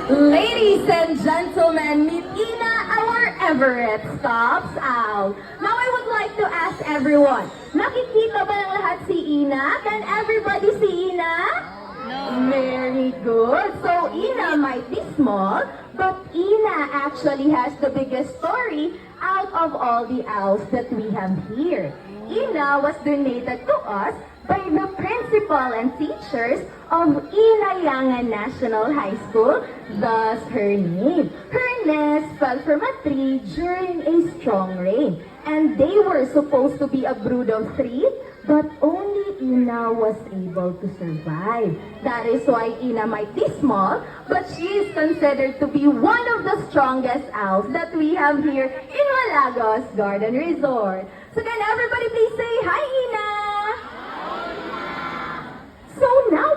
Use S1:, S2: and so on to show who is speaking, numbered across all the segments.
S1: Ladies and gentlemen, meet Ina, our Everett stops out. Now I would like to ask everyone, nakikita ba ng lahat si Ina? Can everybody see Ina? No. Very good. So Ina might be small, but Ina actually has the biggest story out of all the owls that we have here. Ina was donated to us by the principal and teachers of Inayangan National High School, thus her name. Her nest fell from a tree during a strong rain, and they were supposed to be a brood of 3, but only Ina was able to survive. That is why Ina might be small, but she is considered to be one of the strongest owls that we have here in Malagos Garden Resort. So can everybody please say hi, Ina? So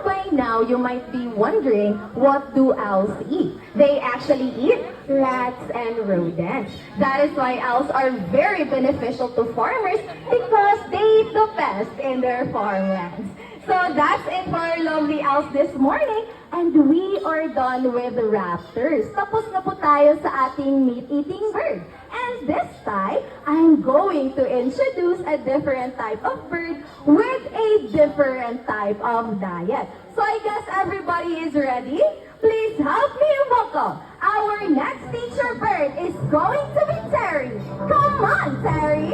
S1: by now, you might be wondering, what do owls eat? They actually eat rats and rodents. That is why owls are very beneficial to farmers because they eat the pest in their farmlands. So that's it for our lovely owls this morning. And we are done with raptors. Tapos na po tayo sa ating meat-eating bird. And this time, I'm going to introduce a different type of bird with a different type of diet. So I guess everybody is ready? Please help me welcome. Our next teacher bird is going to be Terry. Come on, Terry!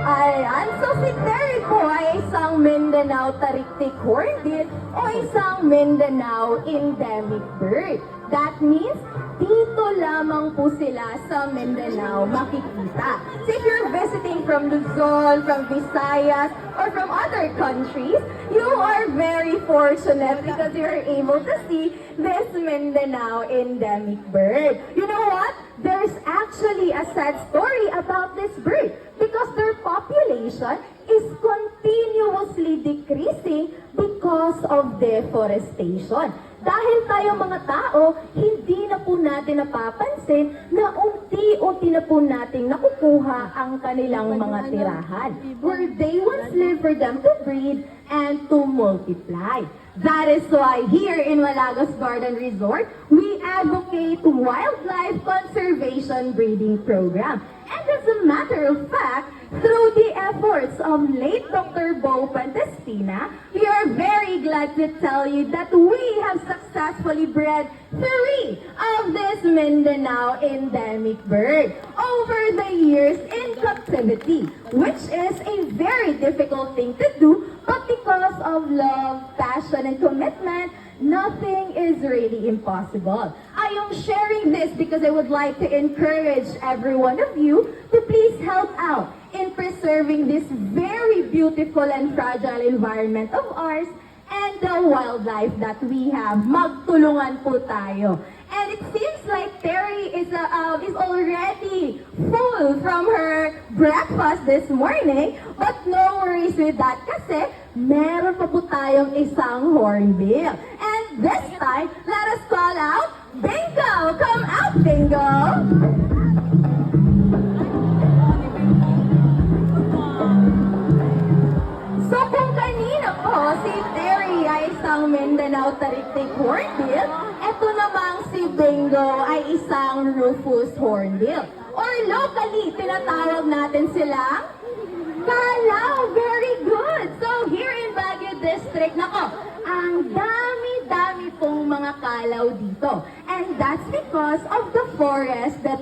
S1: Ayan, so si Terry po ay isang Mindanao Tariktik hornbill o isang Mindanao endemic bird. That means, dito lamang po sila sa Mindanao makikita. So if you're visiting from Luzon, from Visayas, or from other countries, you are very fortunate because you're able to see this Mindanao endemic bird. You know what? There's actually a sad story about this bird because their population is continuously decreasing because of deforestation. Dahil tayo mga tao, hindi na po natin napapansin na unti-unti na po nating nakukuha ang kanilang mga tirahan. Where they once lived for them to breed and to multiply. That is why here in Malagos Garden Resort, we advocate wildlife conservation breeding program. And as a matter of fact, through the efforts of late Dr. Bo Pantestina, we are very glad to tell you that we have successfully bred 3 of this Mindanao endemic bird over the years in captivity, which is a very difficult thing to do, but because of love, passion, and commitment, nothing is really impossible. I am sharing this because I would like to encourage every one of you to please help out in preserving this very beautiful and fragile environment of ours and the wildlife that we have. Magtulungan po tayo. And it seems like Terry is already full from her breakfast this morning. But no worries with that kasi meron pa po tayong isang hornbill. And this time, let us call out Bingo! Come out, Bingo! So kung kanina po si Terry ay isang Mindanao Tariktik hornbill, eto namang si Bingo ay isang Rufous hornbill. Or locally, tinatawag natin silang Kalaw. Very good! So here in Baguio District, nako, ang dami-dami pong mga kalaw dito. And that's because of the forest that